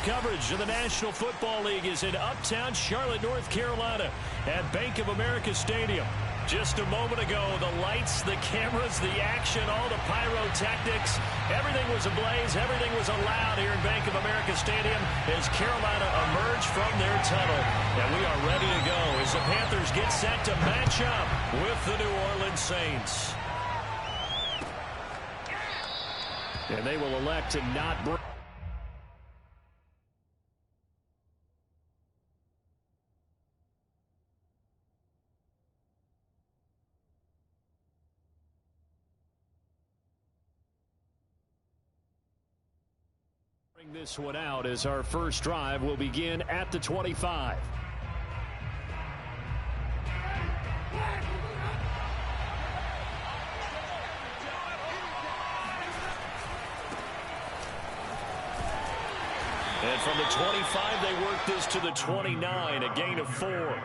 coverage of the National Football League is in uptown Charlotte, North Carolina at Bank of America Stadium. Just a moment ago, the lights, the cameras, the action, all the pyrotechnics, everything was ablaze, everything was allowed here in Bank of America Stadium as Carolina emerged from their tunnel. And we are ready to go as the Panthers get set to match up with the New Orleans Saints. And they will elect to not bring. This one out as our first drive will begin at the 25. And from the 25, they work this to the 29, a gain of 4.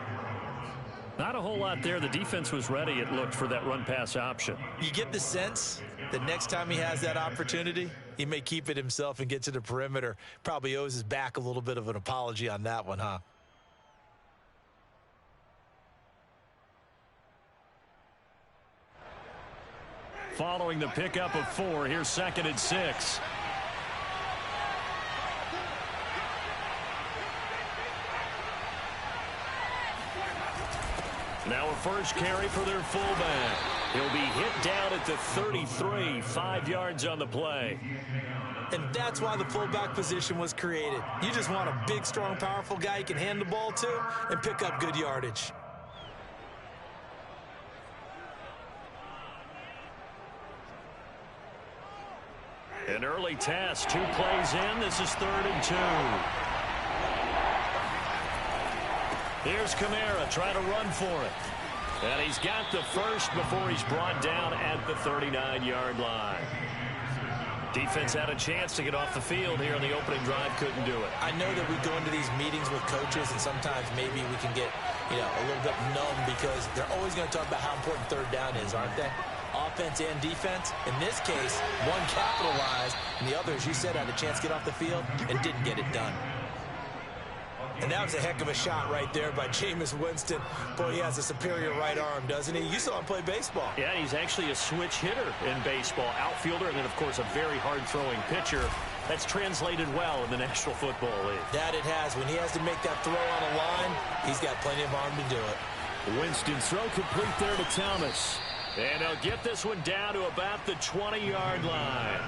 Not a whole lot there. The defense was ready, it looked, for that run-pass option. You get the sense that next time he has that opportunity, he may keep it himself and get to the perimeter. Probably owes his back a little bit of an apology on that one, huh? Following the pickup of 4, here's 2nd and 6. Now a first carry for their fullback. He'll be hit down at the 33, 5 yards on the play. And that's why the fullback position was created. You just want a big, strong, powerful guy you can hand the ball to and pick up good yardage. An early test, 2 plays in. This is 3rd and 2. Here's Kamara trying to run for it. And he's got the first before he's brought down at the 39-yard line. Defense had a chance to get off the field here in the opening drive, couldn't do it. I know that we go into these meetings with coaches, and sometimes maybe we can get, a little bit numb because they're always going to talk about how important 3rd down is, aren't they? Offense and defense. In this case, one capitalized, and the other, as you said, had a chance to get off the field and didn't get it done. And that was a heck of a shot right there by Jameis Winston. Boy, he has a superior right arm, doesn't he? You saw him play baseball. Yeah, he's actually a switch hitter in baseball. Outfielder, and then, of course, a very hard-throwing pitcher. That's translated well in the National Football League. That it has. When he has to make that throw on a line, he's got plenty of arm to do it. Winston's throw complete there to Thomas. And they'll get this one down to about the 20-yard line.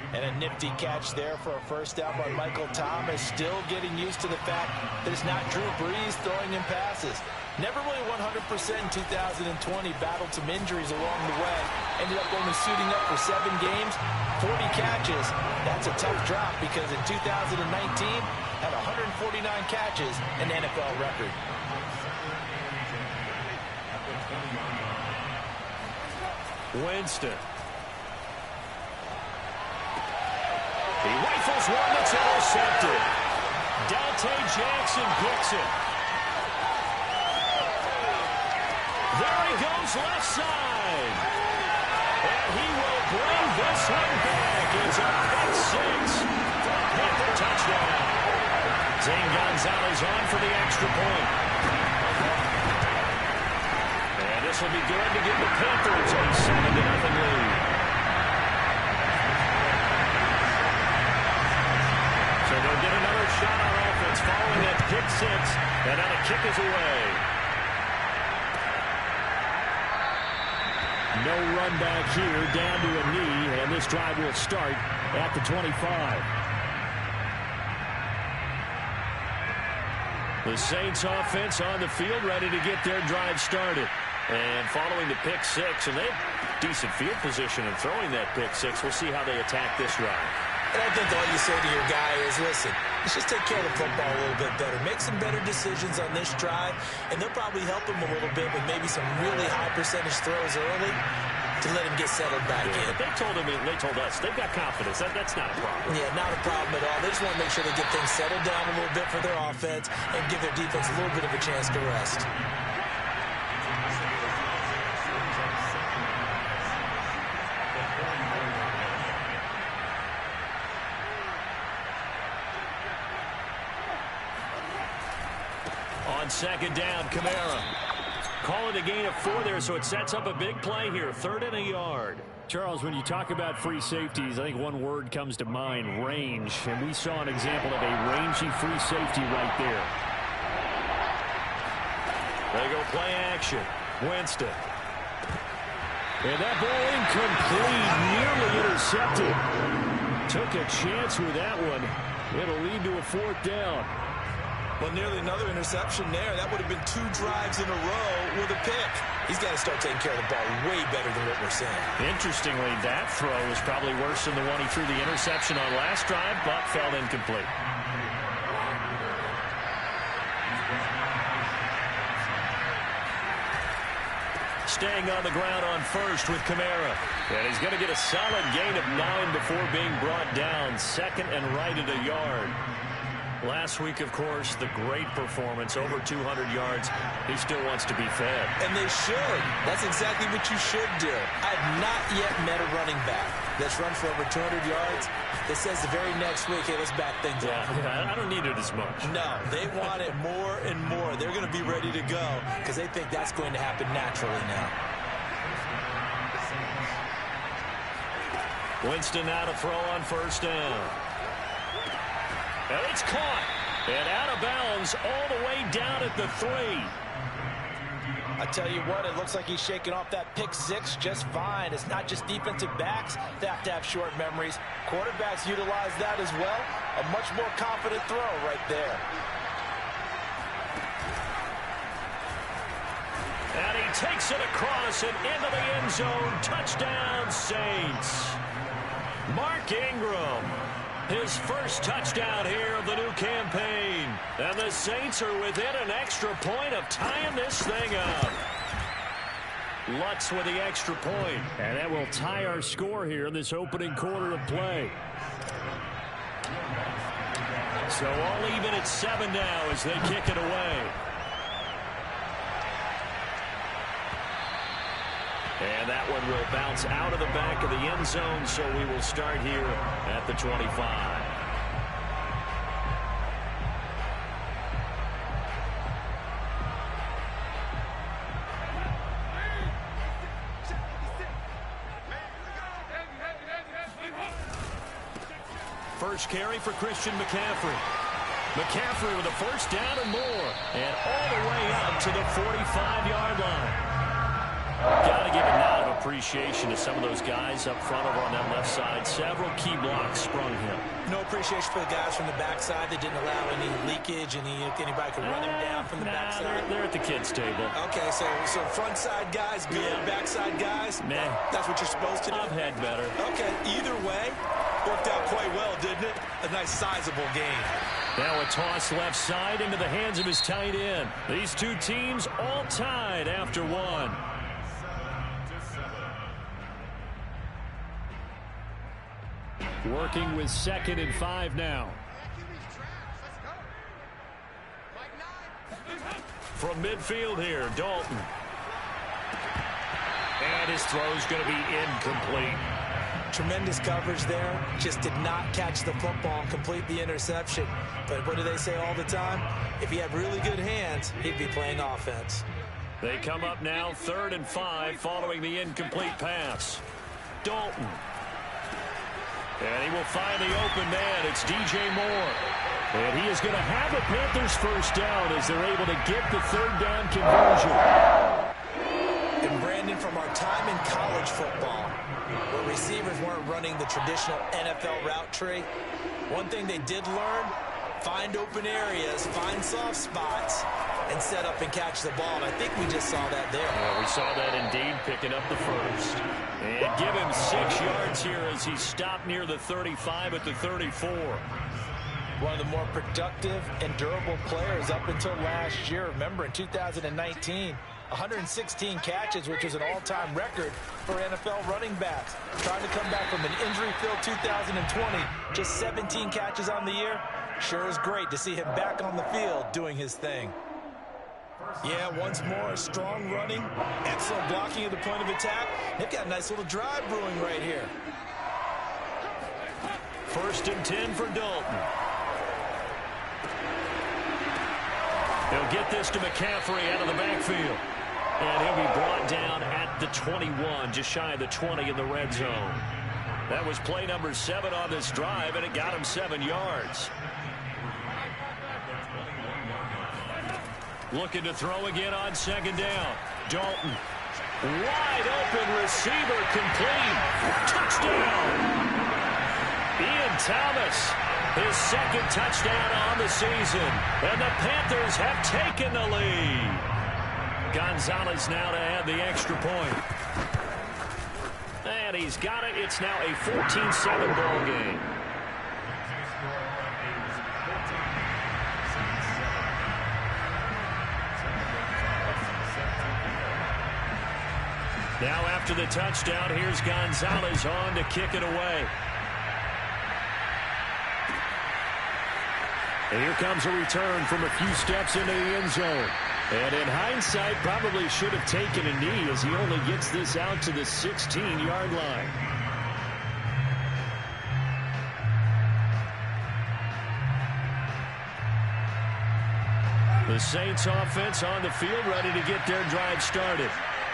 And a nifty catch there for a first down by Michael Thomas. Still getting used to the fact that it's not Drew Brees throwing him passes. Never really 100% in 2020. Battled some injuries along the way. Ended up only suiting up for 7 games, 40 catches. That's a tough drop because in 2019, had 149 catches, an NFL record. Winston. He rifles one that's intercepted. Dante Jackson picks it. There he goes left side. And he will bring this one back. It's a pick 6. Panther touchdown. Zane Gonzalez on for the extra point. And this will be good to give the Panthers a 7-0 lead. So they'll get another shot on offense following that pick 6, and now the kick is away. No run back here, down to a knee, and this drive will start at the 25. The Saints offense on the field, ready to get their drive started. And following the pick 6, and they have decent field position in throwing that pick 6. We'll see how they attack this drive. And I think all you say to your guy is, listen, let's just take care of the football a little bit better. Make some better decisions on this drive, and they'll probably help him a little bit with maybe some really high percentage throws early to let him get settled back in. They told us, they've got confidence. That's not a problem. Yeah, not a problem at all. They just want to make sure they get things settled down a little bit for their offense and give their defense a little bit of a chance to rest. on second down. Kamara. Call it a gain of 4 there, so it sets up a big play here. 3rd and a yard. Charles, when you talk about free safeties, I think one word comes to mind, range. And we saw an example of a rangy free safety right there. They go play action. Winston. And that ball incomplete, nearly intercepted. Took a chance with that one. It'll lead to a 4th down. Well, nearly another interception there. That would have been 2 drives in a row with a pick. He's got to start taking care of the ball way better than what we're seeing. Interestingly, that throw was probably worse than the one he threw the interception on last drive, but fell incomplete. Staying on the ground on first with Kamara. And he's going to get a solid gain of 9 before being brought down. 2nd and right at a yard. Last week, of course, the great performance, over 200 yards. He still wants to be fed. And they should. That's exactly what you should do. I've not yet met a running back that's run for over 200 yards that says the very next week, hey, let's back things up. Yeah, I don't need it as much. No, they want it more and more. They're going to be ready to go because they think that's going to happen naturally now. Winston now to throw on first down. And it's caught. And out of bounds all the way down at the 3. I tell you what, it looks like he's shaking off that pick 6 just fine. It's not just defensive backs that have to have short memories. Quarterbacks utilize that as well. A much more confident throw right there. And he takes it across and into the end zone. Touchdown, Saints. Mark Ingram. His first touchdown here of the new campaign. And the Saints are within an extra point of tying this thing up. Lutz with the extra point. And that will tie our score here in this opening quarter of play. So all even at 7 now as they kick it away. And that one will bounce out of the back of the end zone, so we will start here at the 25. First carry for Christian McCaffrey. McCaffrey with a first down and more. And all the way up to the 45-yard line. Got to give a nod of appreciation to some of those guys up front over on that left side. Several key blocks sprung him. No appreciation for the guys from the backside that didn't allow any leakage, anybody could run him down from the backside. They're at the kids' table. Okay, so front side guys good, backside guys, meh. That's what you're supposed to do. I've had better. Okay, either way, worked out quite well, didn't it? A nice sizable gain. Now a toss left side into the hands of his tight end. These two teams all tied after 1. Working with 2nd and 5 now. From midfield here, Dalton. And his throw's going to be incomplete. Tremendous coverage there. Just did not catch the football and complete the interception. But what do they say all the time? If he had really good hands, he'd be playing offense. They come up now 3rd and 5 following the incomplete pass. Dalton. And he will find the open man. It's DJ Moore. And he is going to have a Panthers first down as they're able to get the 3rd down conversion. And Brandon, from our time in college football, where receivers weren't running the traditional NFL route tree, one thing they did learn, find open areas, find soft spots, and set up and catch the ball. And I think we just saw that there. Well, we saw that indeed, picking up the first. And give him 6 yards here as he stopped near the 35 at the 34. One of the more productive and durable players up until last year. Remember, in 2019, 116 catches, which was an all-time record for NFL running backs. Trying to come back from an injury-filled 2020, just 17 catches on the year. Sure is great to see him back on the field doing his thing. Yeah, once more, strong running, excellent blocking at the point of attack. They've got a nice little drive brewing right here. 1st and 10 for Dalton. He'll get this to McCaffrey out of the backfield. And he'll be brought down at the 21, just shy of the 20 in the red zone. That was play number 7 on this drive, and it got him 7 yards. Looking to throw again on second down. Dalton. Wide open receiver, complete. Touchdown. Ian Thomas, his second touchdown on the season. And the Panthers have taken the lead. Gonzalez now to add the extra point. And he's got it. It's now a 14-7 ball game. Now after the touchdown, here's Gonzalez on to kick it away. And here comes a return from a few steps into the end zone. And in hindsight, probably should have taken a knee as he only gets this out to the 16-yard line. The Saints offense on the field, ready to get their drive started.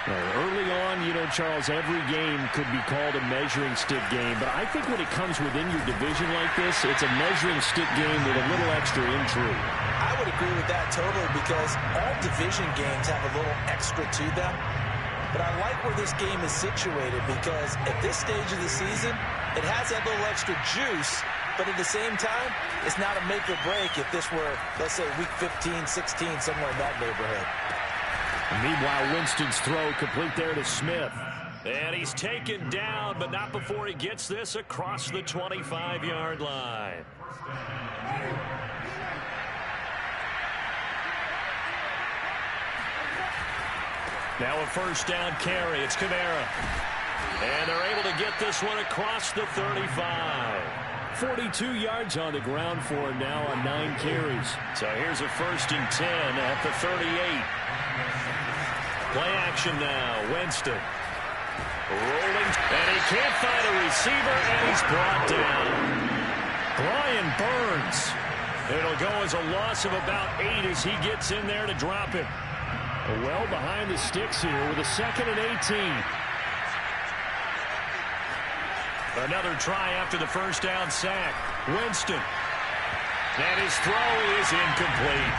Early on, you know, Charles, every game could be called a measuring stick game. But I think when it comes within your division like this, it's a measuring stick game with a little extra intrigue. I would agree with that totally because all division games have a little extra to them. But I like where this game is situated because at this stage of the season, it has that little extra juice. But at the same time, it's not a make or break if this were, let's say, week 15, 16, somewhere in that neighborhood. Meanwhile, Winston's throw complete there to Smith. And he's taken down, but not before he gets this across the 25-yard line. Now a first down carry. It's Kamara. And they're able to get this one across the 35. 42 yards on the ground for him now on 9 carries. So here's a 1st and 10 at the 38. Play action now. Winston. Rolling. And he can't find a receiver, and he's brought down. Brian Burns. It'll go as a loss of about 8 as he gets in there to drop him. Well behind the sticks here with a 2nd and 18. Another try after the first down sack. Winston. And his throw is incomplete.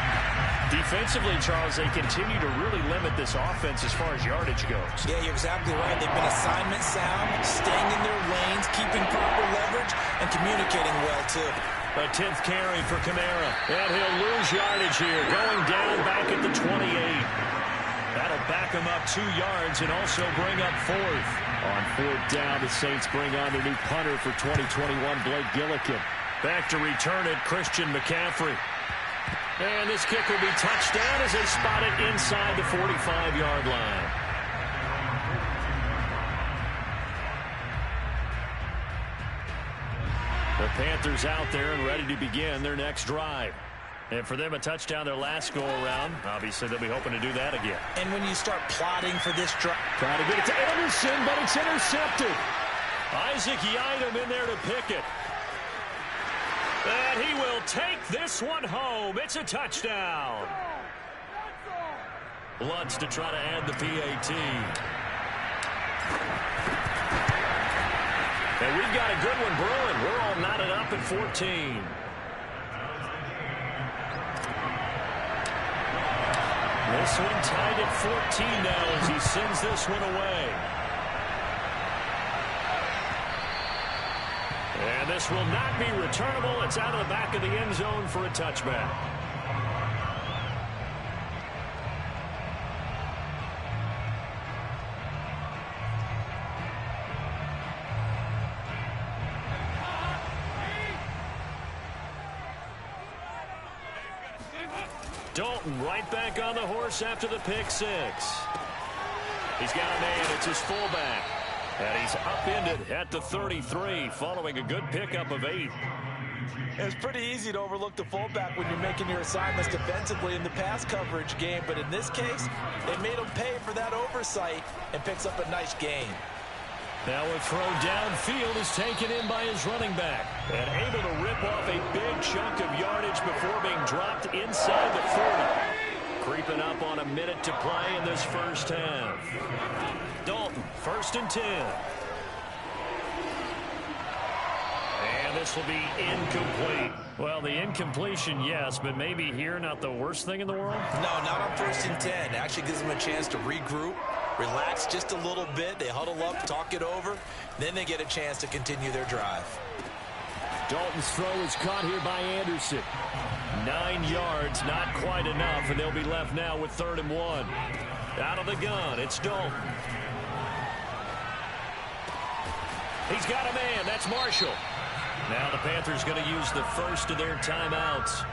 Defensively, Charles, they continue to really limit this offense as far as yardage goes. Yeah, you're exactly right. They've been assignment sound, staying in their lanes, keeping proper leverage, and communicating well, too. A 10th carry for Kamara. And he'll lose yardage here, going down back at the 28. That'll back him up 2 yards and also bring up 4th. On 4th down, the Saints bring on their new punter for 2021, Blake Gillikin. Back to return it, Christian McCaffrey. And this kick will be touched down as they spot it inside the 45-yard line. The Panthers out there and ready to begin their next drive. And for them, a touchdown their last go-around. Obviously, they'll be hoping to do that again. And when you start plotting for this drive... Trying to get it to Anderson, but it's intercepted. Isaac Yiadom in there to pick it. And he will take this one home. It's a touchdown. Lutz to try to add the PAT. And we've got a good one brewing. We're all knotted up at 14. This one tied at 14 now as he sends this one away. And this will not be returnable. It's out of the back of the end zone for a touchback. Dalton right back on the horse after the pick six. He's got a man. It's his fullback. And he's upended at the 33 following a good pickup of 8. It's pretty easy to overlook the fullback when you're making your assignments defensively in the pass coverage game. But in this case, they made him pay for that oversight and picks up a nice gain. Now a throw downfield is taken in by his running back. And able to rip off a big chunk of yardage before being dropped inside the 40. creeping up on a minute to play in this first half. Dalton, 1st and 10. And this will be incomplete. Well, the incompletion, yes, but maybe here not the worst thing in the world? No, not on 1st and 10. Actually gives them a chance to regroup, relax just a little bit. They huddle up, talk it over. Then they get a chance to continue their drive. Dalton's throw is caught here by Anderson. 9 yards, not quite enough, and they'll be left now with 3rd and 1. Out of the gun, it's Dalton. He's got a man. That's Marshall. Now the Panthers going to use the first of their timeouts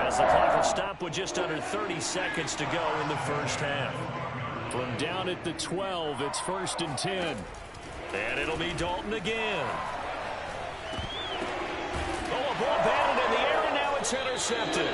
as the clock will stop with just under 30 seconds to go in the first half. From down at the 12, it's 1st and 10. And it'll be Dalton again. Oh, a ball batted in the air, and now it's intercepted.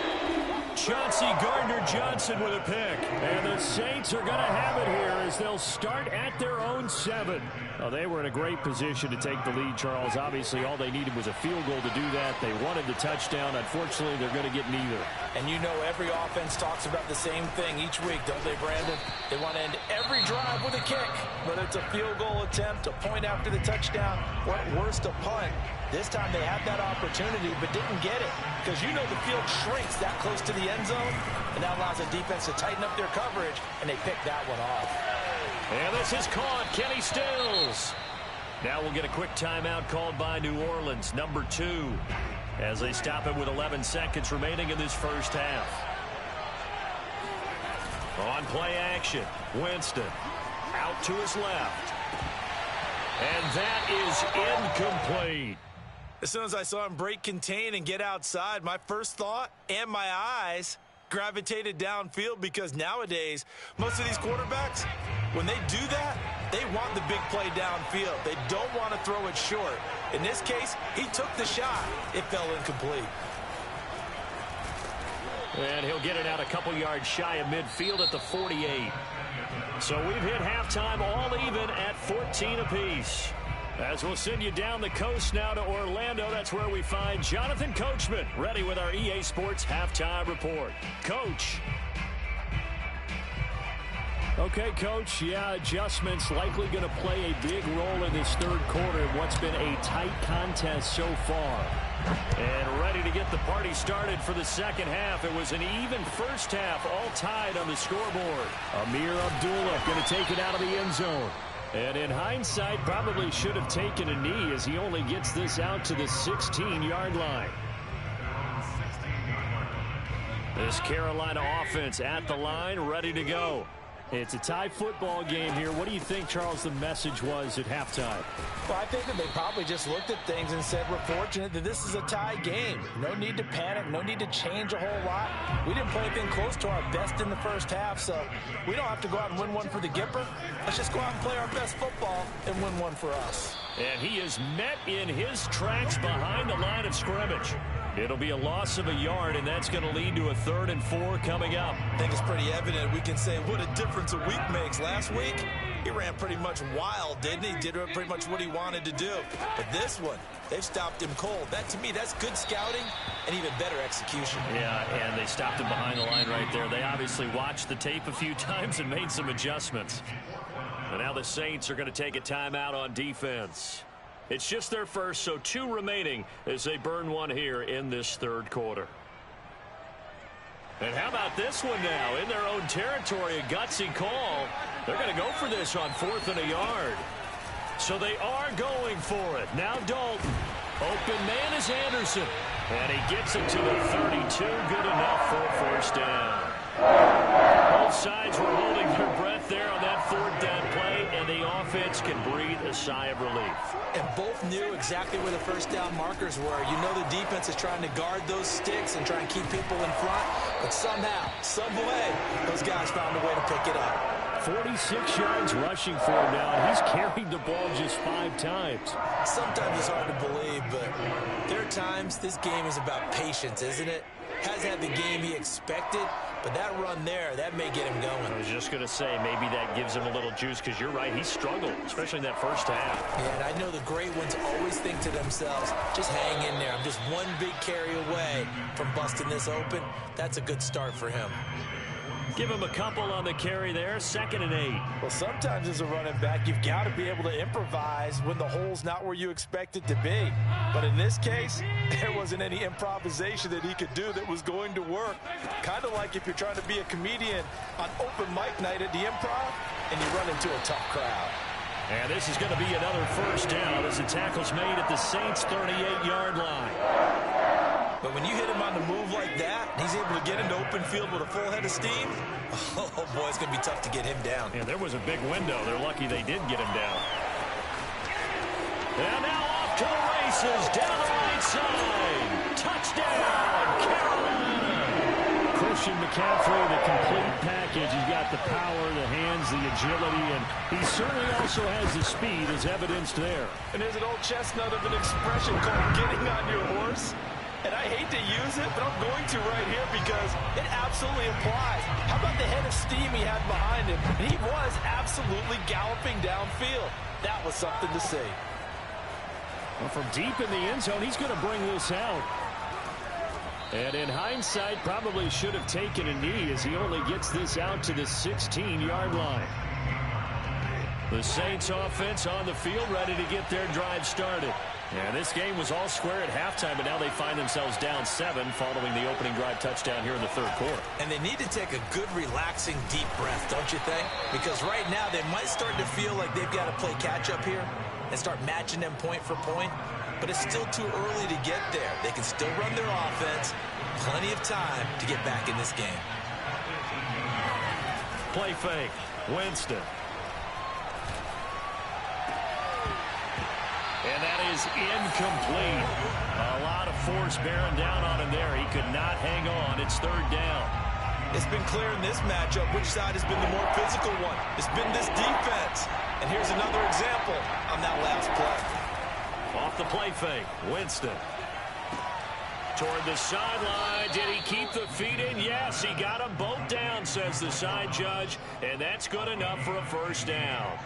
Chauncey Gardner-Johnson with a pick. And the Saints are going to have it here as they'll start at their own 7. Well, they were in a great position to take the lead, Charles. Obviously, all they needed was a field goal to do that. They wanted the touchdown. Unfortunately, they're going to get neither. And you know every offense talks about the same thing each week, don't they, Brandon? They want to end every drive with a kick. Whether it's a field goal attempt, a point after the touchdown, or at worst, a punt. This time they had that opportunity but didn't get it because you know the field shrinks that close to the end zone, and that allows the defense to tighten up their coverage, and they picked that one off. And this is caught. Kenny Stills. Now we'll get a quick timeout called by New Orleans, number 2, as they stop it with 11 seconds remaining in this first half. On play action, Winston out to his left. And that is incomplete. As soon as I saw him break contain and get outside, my first thought and my eyes gravitated downfield because nowadays, most of these quarterbacks, when they do that, they want the big play downfield. They don't want to throw it short. In this case, he took the shot. It fell incomplete. And he'll get it out a couple yards shy of midfield at the 48. So we've hit halftime all even at 14 apiece. As we'll send you down the coast now to Orlando, that's where we find Jonathan Coachman ready with our EA Sports Halftime Report. Coach. Okay, Coach, yeah, adjustments likely going to play a big role in this third quarter in what's been a tight contest so far. And ready to get the party started for the second half. It was an even first half, all tied on the scoreboard. Amir Abdullah going to take it out of the end zone. And in hindsight, probably should have taken a knee as he only gets this out to the 16-yard line. This Carolina offense at the line, ready to go. It's a tie football game here. What do you think, Charles, the message was at halftime? Well, I think that they probably just looked at things and said, we're fortunate that this is a tie game. No need to panic. No need to change a whole lot. We didn't play anything close to our best in the first half, so we don't have to go out and win one for the Gipper. Let's just go out and play our best football and win one for us. And he is met in his tracks behind the line of scrimmage. It'll be a loss of a yard, and that's going to lead to a 3rd and 4 coming up. I think it's pretty evident. We can say what a difference a week makes. Last week, he ran pretty much wild, didn't he? Did pretty much what he wanted to do. But this one, they've stopped him cold. That, to me, that's good scouting and even better execution. Yeah, and they stopped him behind the line right there. They obviously watched the tape a few times and made some adjustments. And now the Saints are going to take a timeout on defense. It's just their first, so 2 remaining as they burn one here in this third quarter. And how about this one now? In their own territory, a gutsy call. They're going to go for this on 4th and a yard. So they are going for it. Now Dalton. Open man is Anderson. And he gets it to the 32. Good enough for a first down. Both sides were holding their breath there on that 4th down play, and the offense can breathe a sigh of relief. And both knew exactly where the first down markers were. You know the defense is trying to guard those sticks and try and keep people in front, but somehow, some way, those guys found a way to pick it up. 46 yards rushing for him now, and he's carried the ball just 5 times. Sometimes it's hard to believe, but there are times this game is about patience, isn't it? Has had the game he expected, but that run there, that may get him going. I was just going to say, maybe that gives him a little juice, because you're right, he struggled, especially in that first half. Yeah, and I know the great ones always think to themselves, just hang in there. I'm just one big carry away from busting this open. That's a good start for him. Give him a couple on the carry there, 2nd and 8. Well, sometimes as a running back, you've got to be able to improvise when the hole's not where you expect it to be. But in this case, there wasn't any improvisation that he could do that was going to work. Kind of like if you're trying to be a comedian on open mic night at the Improv and you run into a tough crowd. And this is going to be another first down as the tackle's made at the Saints' 38-yard line. But when you hit him on the move like that, he's able to get into open field with a full head of steam. Oh, boy, it's going to be tough to get him down. And there was a big window. They're lucky they did get him down. And now off to the races, down the right side. Touchdown, Carolina. Christian McCaffrey, the complete package. He's got the power, the hands, the agility, and he certainly also has the speed as evidenced there. And there's an old chestnut of an expression called getting on your horse. And I hate to use it, but I'm going to right here because it absolutely applies. How about the head of steam he had behind him? And he was absolutely galloping downfield. That was something to see. Well, from deep in the end zone, he's going to bring this out. And in hindsight, probably should have taken a knee as he only gets this out to the 16-yard line. The Saints offense on the field, ready to get their drive started. Yeah, this game was all square at halftime, but now they find themselves down 7 following the opening drive touchdown here in the third quarter. And they need to take a good, relaxing, deep breath, don't you think? Because right now they might start to feel like they've got to play catch-up here and start matching them point for point. But it's still too early to get there. They can still run their offense. Plenty of time to get back in this game. Play fake. Winston. And that is incomplete. A lot of force bearing down on him there. He could not hang on. It's 3rd down. It's been clear in this matchup which side has been the more physical one. It's been this defense. And here's another example on that last play. Off the play fake. Winston. Toward the sideline. Did he keep the feet in? Yes, he got them both down, says the side judge. And that's good enough for a first down.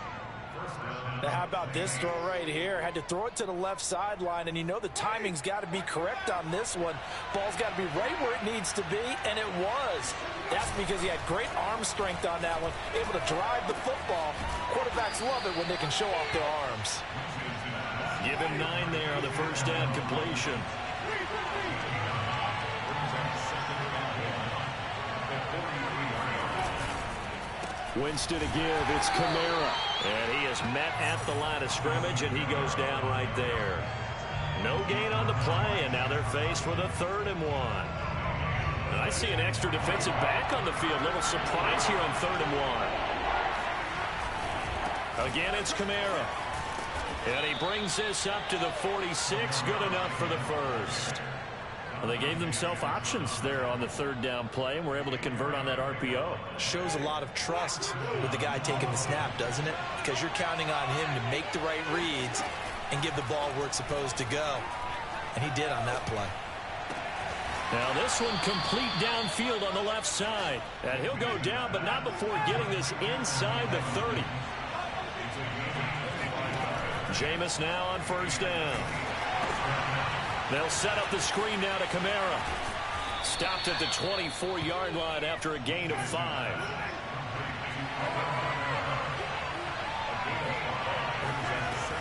Now, how about this throw right here? Had to throw it to the left sideline, and you know the timing's got to be correct on this one. Ball's got to be right where it needs to be, and it was. That's because he had great arm strength on that one, able to drive the football. Quarterbacks love it when they can show off their arms. Give him 9 there on the first down completion. Winston to give. It's Kamara. And he is met at the line of scrimmage, and he goes down right there. No gain on the play, and now they're faced with a 3rd and 1. I see an extra defensive back on the field. Little surprise here on 3rd and 1. Again, it's Kamara. And he brings this up to the 46. Good enough for the first. Well, they gave themselves options there on the 3rd down play, and were able to convert on that RPO. Shows a lot of trust with the guy taking the snap, doesn't it? Because you're counting on him to make the right reads and give the ball where it's supposed to go. And he did on that play. Now this one complete downfield on the left side. And he'll go down, but not before getting this inside the 30. Jameis now on first down. They'll set up the screen now to Kamara. Stopped at the 24-yard line after a gain of 5.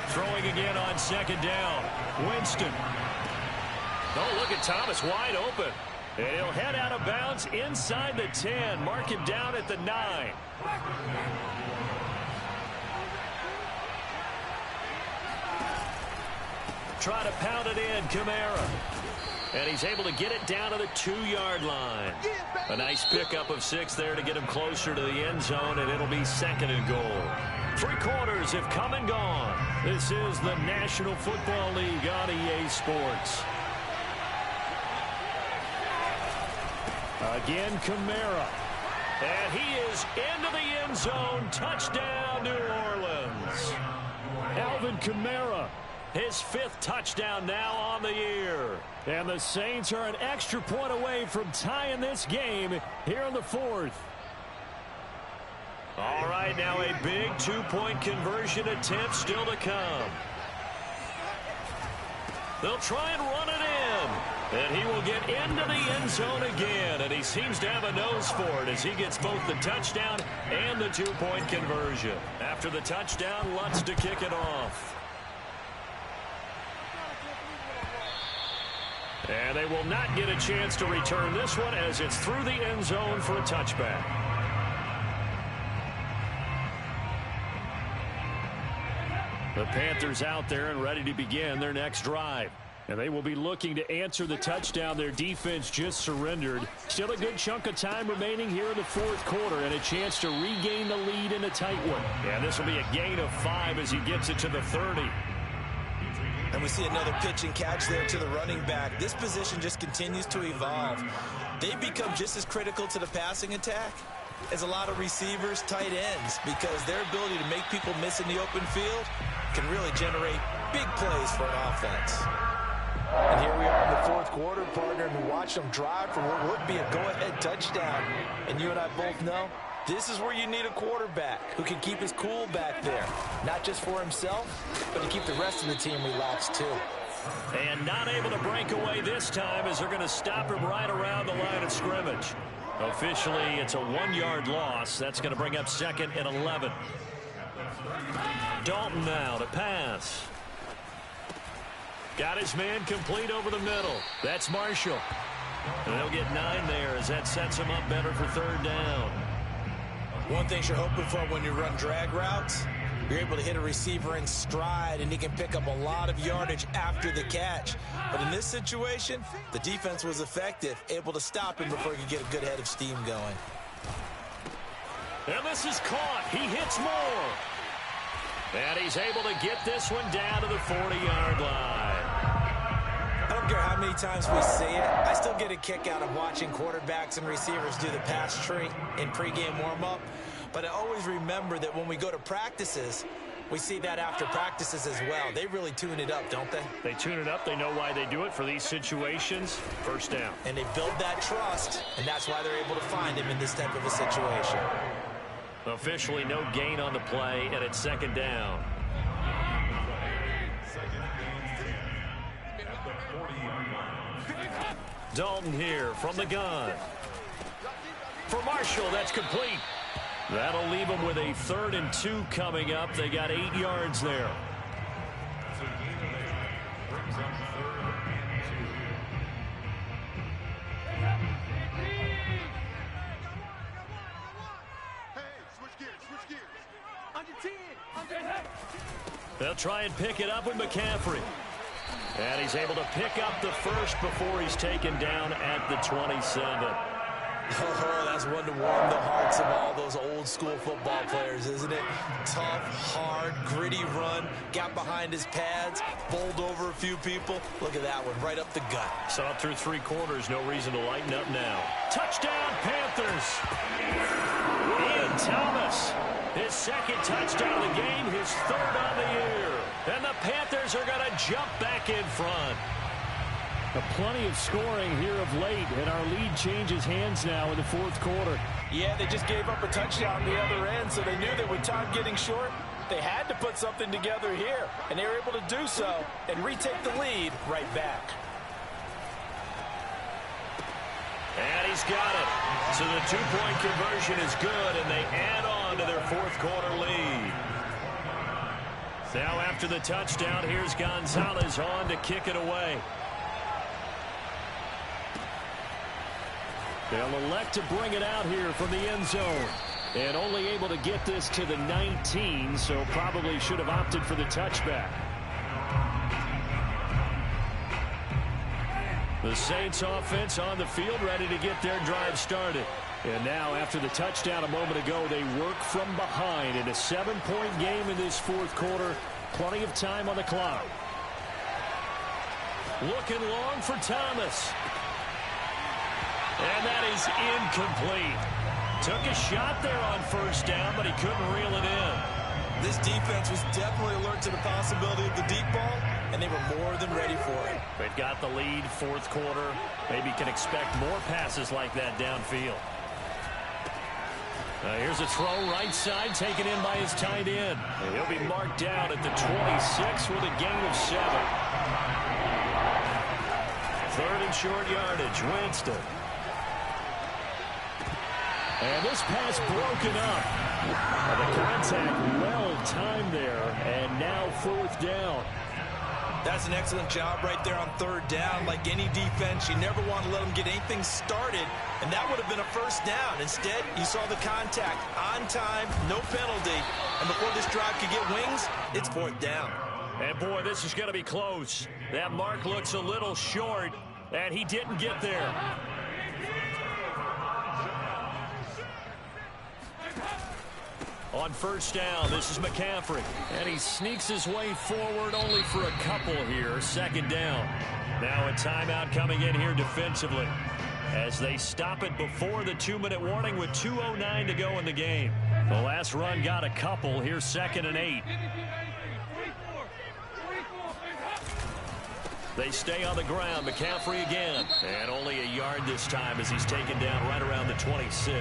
Throwing again on 2nd down. Winston. Oh, look at Thomas wide open. And he'll head out of bounds inside the 10. Mark him down at the 9. Try to pound it in, Kamara. And he's able to get it down to the 2-yard line. A nice pickup of 6 there to get him closer to the end zone, and it'll be 2nd and goal. 3 quarters have come and gone. This is the National Football League on EA Sports. Again, Kamara. And he is into the end zone. Touchdown, New Orleans. Alvin Kamara. His 5th touchdown now on the year. And the Saints are an extra point away from tying this game here in the 4th. All right, now a big 2-point conversion attempt still to come. They'll try and run it in. And he will get into the end zone again, and he seems to have a nose for it as he gets both the touchdown and the two-point conversion. After the touchdown, Lutz to kick it off. And they will not get a chance to return this one as it's through the end zone for a touchback. The Panthers out there and ready to begin their next drive. And they will be looking to answer the touchdown their defense just surrendered. Still a good chunk of time remaining here in the fourth quarter and a chance to regain the lead in a tight one. And this will be a gain of 5 as he gets it to the 30. And we see another pitch and catch there to the running back. This position just continues to evolve. They've become just as critical to the passing attack as a lot of receivers, tight ends, because their ability to make people miss in the open field can really generate big plays for an offense. And here we are in the fourth quarter, partner, and watch them drive for what would be a go-ahead touchdown. And you and I both know this is where you need a quarterback who can keep his cool back there, not just for himself, but to keep the rest of the team relaxed too. And not able to break away this time as they're going to stop him right around the line of scrimmage. Officially, it's a 1-yard loss. That's going to bring up 2nd and 11. Dalton now to pass. Got his man complete over the middle. That's Marshall. And they'll get 9 there as that sets him up better for 3rd down. One thing you're hoping for when you run drag routes, you're able to hit a receiver in stride, and he can pick up a lot of yardage after the catch. But in this situation, the defense was effective, able to stop him before he could get a good head of steam going. And this is caught. He hits more. And he's able to get this one down to the 40-yard line. I don't care how many times we see it, I still get a kick out of watching quarterbacks and receivers do the pass tree in pregame warm-up. But I always remember that when we go to practices, we see that after practices as well. They really tune it up, don't they? They tune it up. They know why they do it for these situations. 1st down. And they build that trust, and that's why they're able to find him in this type of a situation. Officially no gain on the play, and it's 2nd down. Dalton here from the gun. For Marshall, that's complete. That'll leave them with a 3rd and 2 coming up. They got 8 yards there. They'll try and pick it up with McCaffrey. And he's able to pick up the 1st before he's taken down at the 27. Oh, that's one to warm the hearts of all those old school football players, isn't it? Tough, hard, gritty run, got behind his pads, bowled over a few people. Look at that one, right up the gut. Saw it through 3 quarters, no reason to lighten up now. Touchdown, Panthers! Ian Thomas, his 2nd touchdown of the game, his 3rd on the year. And the Panthers are going to jump back in front. Plenty of scoring here of late, and our lead changes hands now in the fourth quarter. Yeah, they just gave up a touchdown on the other end, so they knew that with time getting short, they had to put something together here, and they were able to do so and retake the lead right back. And he's got it. So the 2-point conversion is good, and they add on to their fourth quarter lead. Now after the touchdown, here's Gonzalez on to kick it away. They'll elect to bring it out here from the end zone. And only able to get this to the 19, so probably should have opted for the touchback. The Saints offense on the field ready to get their drive started. And now after the touchdown a moment ago, they work from behind in a 7-point game in this fourth quarter. Plenty of time on the clock. Looking long for Thomas. And that is incomplete. Took a shot there on 1st down, but he couldn't reel it in. This defense was definitely alert to the possibility of the deep ball, and they were more than ready for it. They've got the lead, fourth quarter. Maybe can expect more passes like that downfield. Here's a throw right side, taken in by his tight end. And he'll be marked down at the 26 with a gain of 7. Third and short yardage. Winston. And this pass broken up. The contact well timed there, and now fourth down. That's an excellent job right there on third down. Like any defense, you never want to let them get anything started, and that would have been a first down. Instead, you saw the contact on time, no penalty, and before this drive could get wings, it's fourth down. And boy, this is going to be close. That mark looks a little short, and he didn't get there. On first down, this is McCaffrey. And he sneaks his way forward only for a couple here. Second down. Now a timeout coming in here defensively as they stop it before the 2-minute warning with 2:09 to go in the game. The last run got a couple. Here's 2nd and 8. They stay on the ground. McCaffrey again. And only a yard this time as he's taken down right around the 26.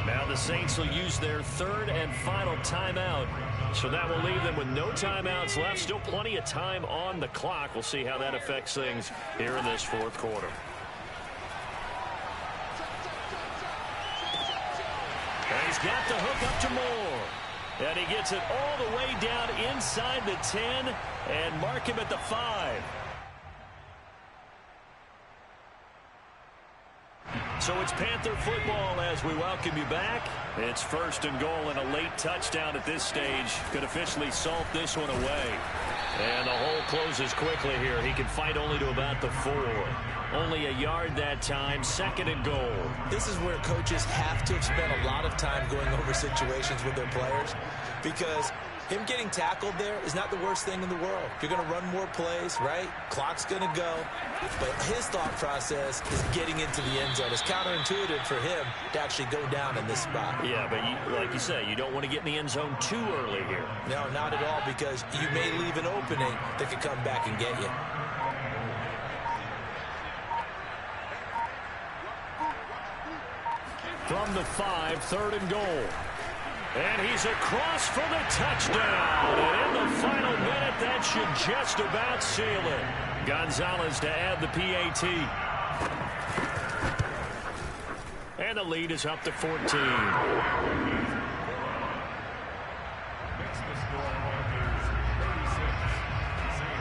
Now the Saints will use their third and final timeout. So that will leave them with no timeouts left. Still plenty of time on the clock. We'll see how that affects things here in this fourth quarter. And he's got the hook up to Moore. And he gets it all the way down inside the 10 and mark him at the 5. So it's Panther football as we welcome you back. It's 1st and goal, and a late touchdown at this stage could officially salt this one away. And the hole closes quickly here. He can fight only to about the 4. Only a yard that time. 2nd and goal. This is where coaches have to have spent a lot of time going over situations with their players, because him getting tackled there is not the worst thing in the world. You're going to run more plays, right? Clock's going to go. But his thought process is getting into the end zone. It's counterintuitive for him to actually go down in this spot. Yeah, but like you say, you don't want to get in the end zone too early here. No, not at all, because you may leave an opening that could come back and get you. From the 5, 3rd and goal. And he's across for the touchdown. And in the final minute, that should just about seal it. Gonzalez to add the PAT. And the lead is up to 14.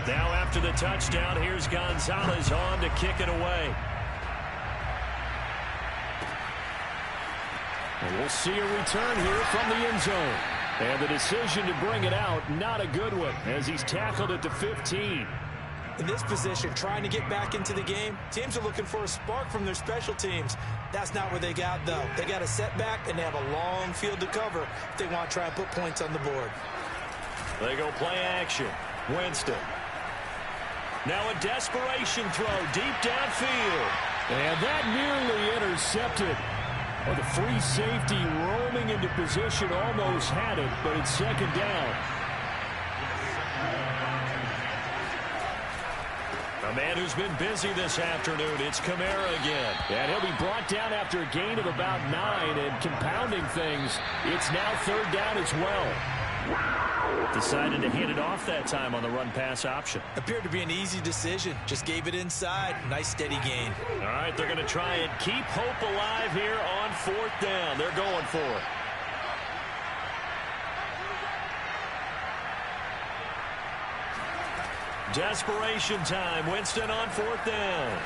Now after the touchdown, here's Gonzalez on to kick it away. And we'll see a return here from the end zone. And the decision to bring it out, not a good one, as he's tackled at the 15. In this position, trying to get back into the game, teams are looking for a spark from their special teams. That's not what they got, though. They got a setback, and they have a long field to cover if they want to try and put points on the board. They go play action. Winston. Now a desperation throw deep downfield. And that nearly intercepted. Well, the free safety roaming into position almost had it, but it's 2nd down. A man who's been busy this afternoon, it's Kamara again. And he'll be brought down after a gain of about 9, and compounding things, it's now 3rd down as well. Decided to hand it off that time on the run-pass option. Appeared to be an easy decision. Just gave it inside. Nice steady gain. All right, they're going to try and keep hope alive here on 4th down. They're going for it. Desperation time. Winston on 4th down.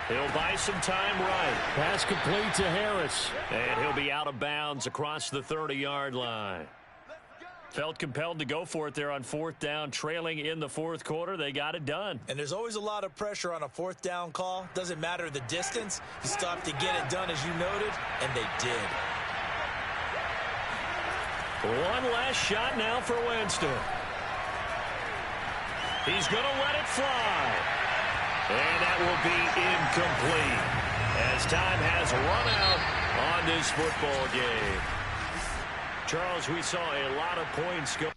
He'll buy some time right. Pass complete to Harris. And he'll be out of bounds across the 30-yard line. Felt compelled to go for it there on 4th down, trailing in the 4th quarter. They got it done. And there's always a lot of pressure on a 4th down call. Doesn't matter the distance. You still have to get it done, as you noted, and they did. One last shot now for Winston. He's going to let it fly. And that will be incomplete as time has run out on this football game. Charles, we saw a lot of points go.